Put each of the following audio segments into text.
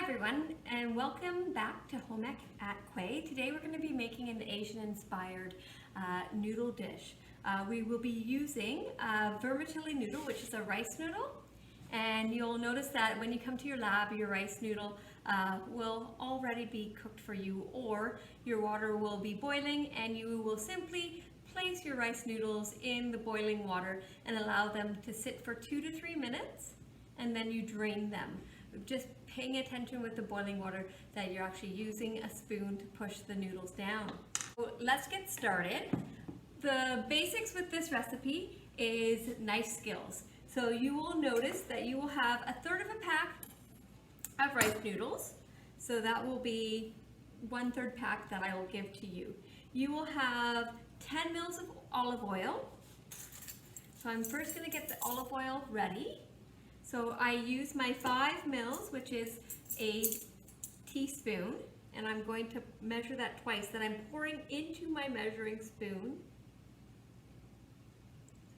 everyone, and welcome back to Home Ec at Quay. Today we're going to be making an Asian-inspired noodle dish. We will be using vermicelli noodle, which is a rice noodle, and you'll notice that when you come to your lab, your rice noodle will already be cooked for you, or your water will be boiling and you will simply place your rice noodles in the boiling water and allow them to sit for 2 to 3 minutes, and then you drain them. Just paying attention with the boiling water that you're actually using a spoon to push the noodles down. So let's get started. The basics with this recipe is knife skills. So you will notice that you will have 1/3 of a pack of rice noodles. So that will be 1/3 pack that I will give to you. You will have 10 mils of olive oil. So I'm first going to get the olive oil ready. So I use my 5 mils, which is a teaspoon, and I'm going to measure that twice. Then I'm pouring into my measuring spoon.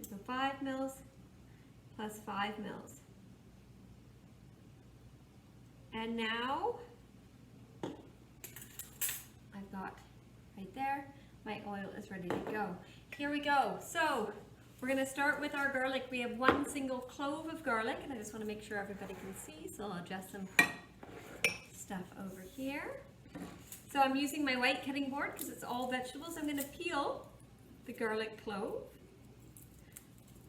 So 5 mils plus 5 mils. And now I've got right there, my oil is ready to go. Here we go. So we're going to start with our garlic. We have 1 single clove of garlic, and I just want to make sure everybody can see, so I'll adjust some stuff over here. So I'm using my white cutting board because it's all vegetables. I'm going to peel the garlic clove.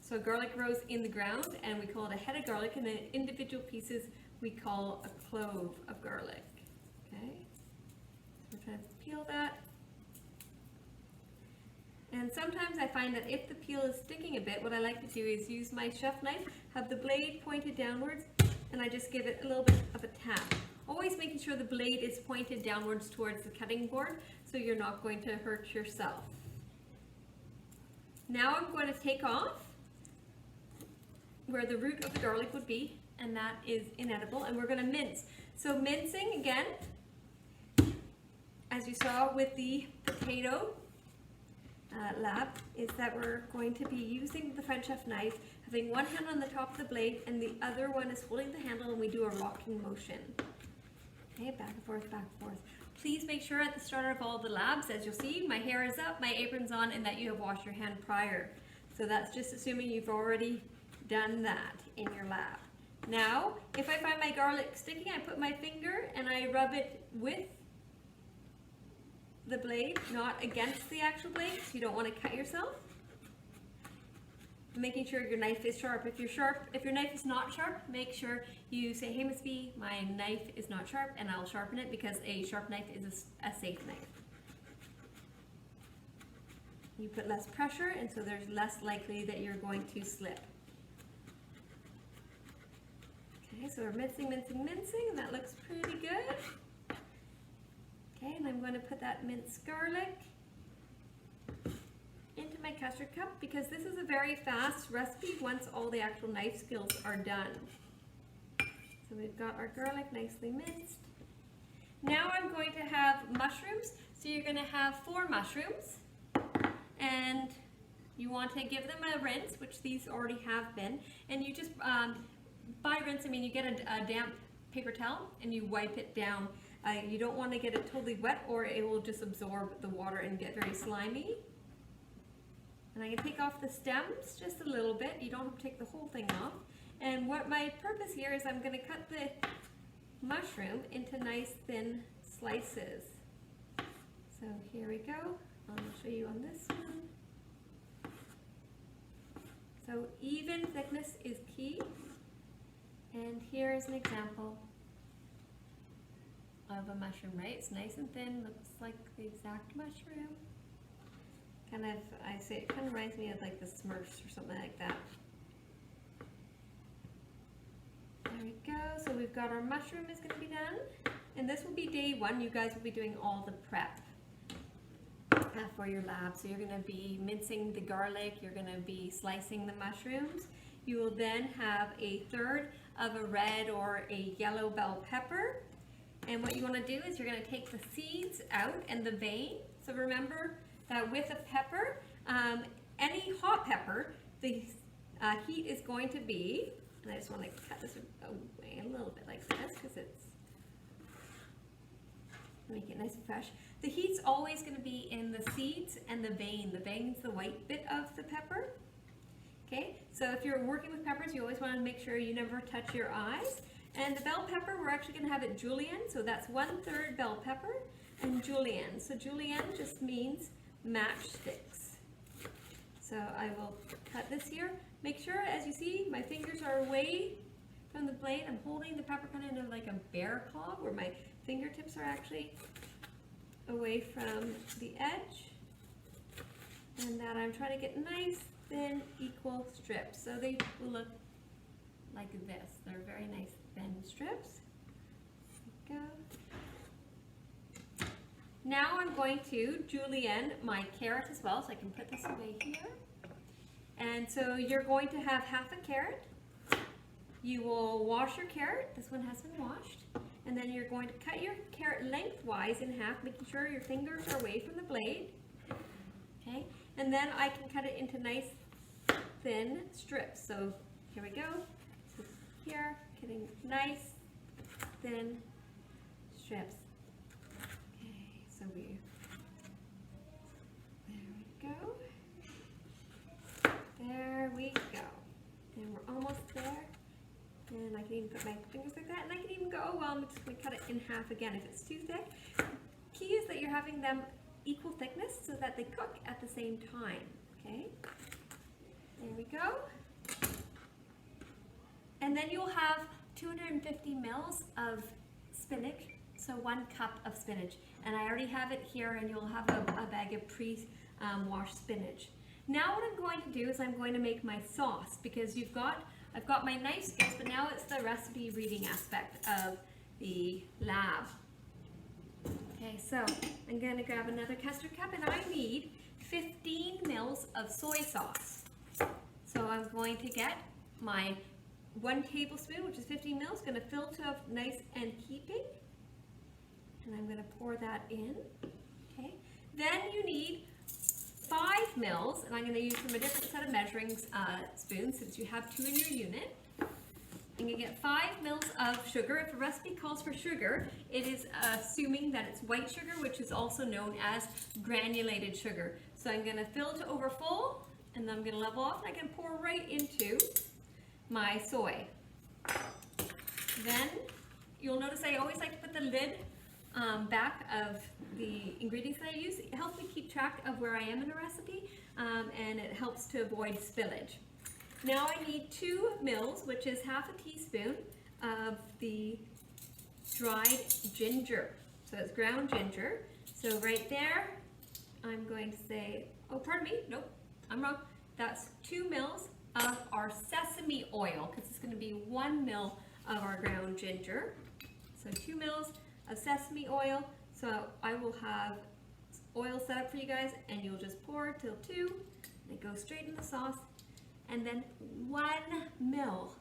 So garlic grows in the ground, and we call it a head of garlic, and the individual pieces we call a clove of garlic. Okay, so we're trying to peel that. And sometimes I find that if the peel is sticking a bit, what I like to do is use my chef knife, have the blade pointed downwards, and I just give it a little bit of a tap. Always making sure the blade is pointed downwards towards the cutting board so you're not going to hurt yourself. Now I'm going to take off where the root of the garlic would be, and that is inedible, and we're going to mince. So mincing, again, as you saw with the potato lab, is that we're going to be using the French chef knife, having one hand on the top of the blade and the other one is holding the handle, and we do a rocking motion. Okay, back and forth, back and forth. Please make sure at the start of all the labs, as you'll see, my hair is up, my apron's on, and that you have washed your hand prior. So that's just assuming you've already done that in your lab. Now, if I find my garlic sticking, I put my finger and I rub it with the blade, not against the actual blade, so you don't want to cut yourself. Making sure your knife is sharp. If your knife is not sharp, make sure you say, "Hey Miss B, my knife is not sharp," and I'll sharpen it, because a sharp knife is a safe knife. You put less pressure, and so there's less likely that you're going to slip. Okay, so we're mincing, and that looks pretty good. Okay, and I'm going to put that minced garlic into my custard cup, because this is a very fast recipe once all the actual knife skills are done. So we've got our garlic nicely minced. Now I'm going to have mushrooms. So you're going to have 4 mushrooms, and you want to give them a rinse, which these already have been, and you just, by rinse I mean you get a damp paper towel and you wipe it down. You don't want to get it totally wet, or it will just absorb the water and get very slimy. And I can take off the stems just a little bit. You don't have to take the whole thing off. And what my purpose here is, I'm going to cut the mushroom into nice thin slices. So here we go. I'll show you on this one. So even thickness is key. And here is an example of a mushroom, right? It's nice and thin, looks like the exact mushroom. Kind of, I say it kind of reminds me of like the Smurfs or something like that. There we go. So we've got our mushroom is going to be done, and this will be day 1. You guys will be doing all the prep for your lab. So you're going to be mincing the garlic, you're going to be slicing the mushrooms. You will then have 1/3 of a red or a yellow bell pepper. And what you want to do is you're going to take the seeds out and the vein. So remember that with a pepper, any hot pepper, the heat is going to be, and I just want to cut this away a little bit like this, because it's fresh. The heat's always going to be in the seeds and the vein. The vein's the white bit of the pepper. Okay, so if you're working with peppers, you always want to make sure you never touch your eyes. And the bell pepper, we're actually going to have it julienne, so that's 1/3 bell pepper and julienne. So julienne just means matchsticks. So I will cut this here. Make sure, as you see, my fingers are away from the blade. I'm holding the pepper kind of like a bear claw, where my fingertips are actually away from the edge. And that I'm trying to get nice, thin, equal strips. So they will look like this. They're very nice thin strips. There we go. Now I'm going to julienne my carrot as well, so I can put this away here. And so you're going to have half a carrot. You will wash your carrot. This one has been washed. And then you're going to cut your carrot lengthwise in half, making sure your fingers are away from the blade. Okay, and then I can cut it into nice thin strips. So here we go. So here, cutting nice thin strips. Okay, so there we go. And we're almost there. And I can even put my fingers like that, and I can even go, well, I'm just going to cut it in half again if it's too thick. Key is that you're having them equal thickness so that they cook at the same time, okay? There we go. And then you'll have 250 mils of spinach, so 1 cup of spinach. And I already have it here, and you'll have a bag of pre-washed spinach. Now what I'm going to do is I'm going to make my sauce, because I've got my knife skills, but now it's the recipe reading aspect of the lab. Okay, so I'm going to grab another custard cup, and I need 15 mils of soy sauce. So I'm going to get my 1 tablespoon, which is 15 mils, going to filter nice and heaping, and I'm going to pour that in. Okay, then you need 5 mils, and I'm going to use from a different set of measuring spoons since you have 2 in your unit. I'm going to get 5 mils of sugar. If a recipe calls for sugar, it is assuming that it's white sugar, which is also known as granulated sugar. So I'm going to fill to over full, and then I'm going to level off, and I can pour right into my soy. Then you'll notice I always like to put the lid back of the ingredients that I use. It helps me keep track of where I am in a recipe, and it helps to avoid spillage. Now I need 2 mils, which is half a teaspoon of the dried ginger. So it's ground ginger. So right there, I'm going to say, oh, pardon me, nope, I'm wrong. That's 2 mils of our sesame oil, because it's going to be 1 mil of our ground ginger. So 2 mils of sesame oil. So I will have oil set up for you guys, and you'll just pour till 2, and it goes straight in the sauce. And then 1 mil,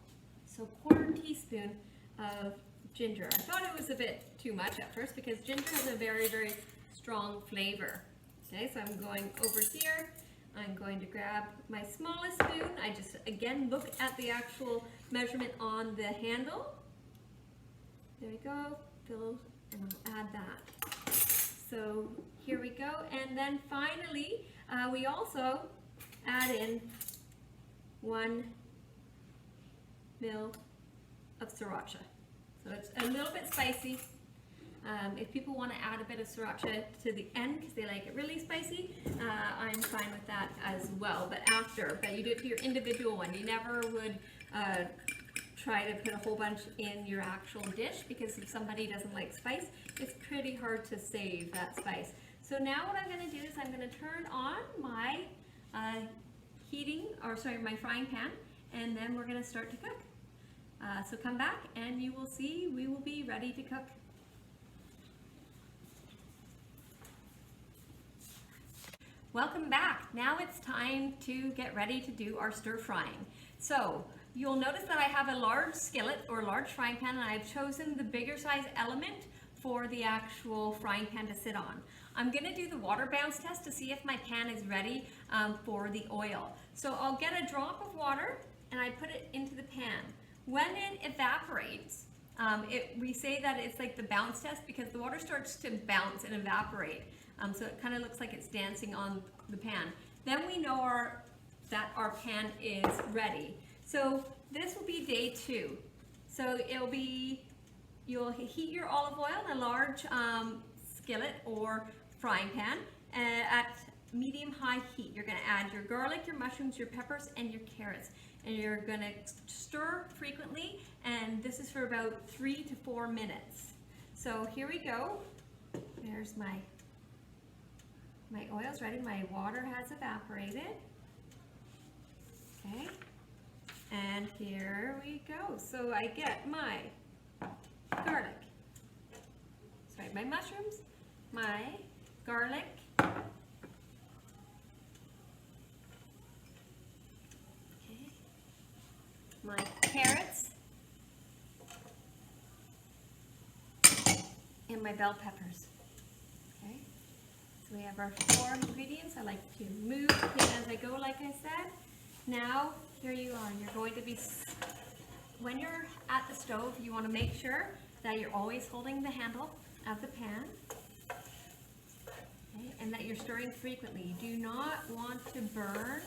so 1/4 teaspoon of ginger. I thought it was a bit too much at first, because ginger has a very, very strong flavor. Okay, so I'm going over here. I'm going to grab my smallest spoon. I just, again, look at the actual measurement on the handle. There we go, fill, and I'll add that. So here we go. And then finally, we also add in 1 mil of sriracha. So it's a little bit spicy. If people want to add a bit of sriracha to the end because they like it really spicy, I'm fine with that as well. But you do it to your individual one. You never would try to put a whole bunch in your actual dish, because if somebody doesn't like spice, it's pretty hard to save that spice. So now what I'm going to do is I'm going to turn on my my frying pan, and then we're going to start to cook. So come back and you will see we will be ready to cook. Welcome back. Now it's time to get ready to do our stir frying. So you'll notice that I have a large skillet or large frying pan, and I've chosen the bigger size element for the actual frying pan to sit on. I'm going to do the water bounce test to see if my pan is ready for the oil. So I'll get a drop of water and I put it into the pan. When it evaporates, We say that it's like the bounce test because the water starts to bounce and evaporate. So it kind of looks like it's dancing on the pan. Then we know that our pan is ready. So this will be day 2. So you'll heat your olive oil in a large skillet or frying pan at medium-high heat. You're going to add your garlic, your mushrooms, your peppers, and your carrots. And you're going to stir frequently, and this is for about 3 to 4 minutes. So here we go. There's my oil's ready. My water has evaporated. Okay. And here we go. So I get my garlic. Sorry, my mushrooms, my garlic, my carrots, and my bell peppers. Okay, so we have our 4 ingredients. I like to move it as I go, like I said. Now, here you are. You're going to be, when you're at the stove, you want to make sure that you're always holding the handle of the pan. Okay, and that you're stirring frequently. You do not want to burn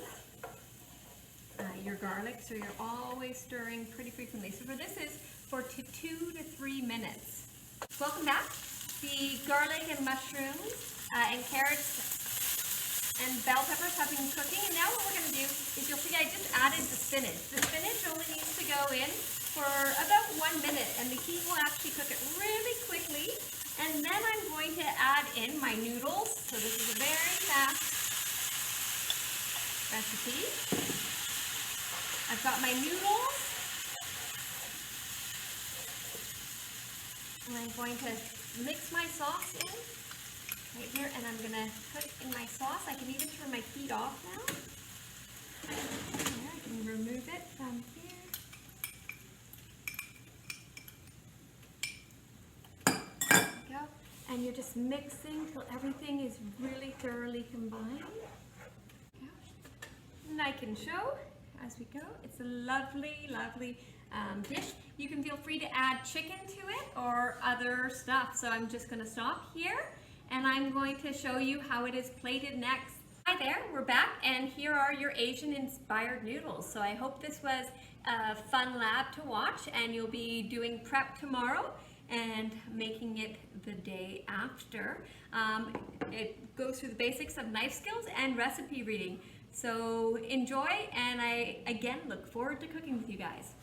your garlic, so you're always stirring pretty frequently. So for this is for 2 to 3 minutes. Welcome back. The garlic and mushrooms and carrots and bell peppers have been cooking, and now what we're going to do is, you'll see I just added the spinach. The spinach only needs to go in for about 1 minute, and the heat will actually cook it really quickly. And then I'm going to add in my noodles. So this is a very fast recipe. I've got my noodles, and I'm going to mix my sauce in right here, and I'm going to put it in my sauce. I can even turn my heat off now. There, I can remove it from here. There we go. And you're just mixing till everything is really thoroughly combined. And I can show as we go. It's a lovely, lovely dish. You can feel free to add chicken to it or other stuff. So I'm just going to stop here, and I'm going to show you how it is plated next. Hi there, we're back, and here are your Asian-inspired noodles. So I hope this was a fun lab to watch, and you'll be doing prep tomorrow and making it the day after. It goes through the basics of knife skills and recipe reading. So enjoy, and I again look forward to cooking with you guys.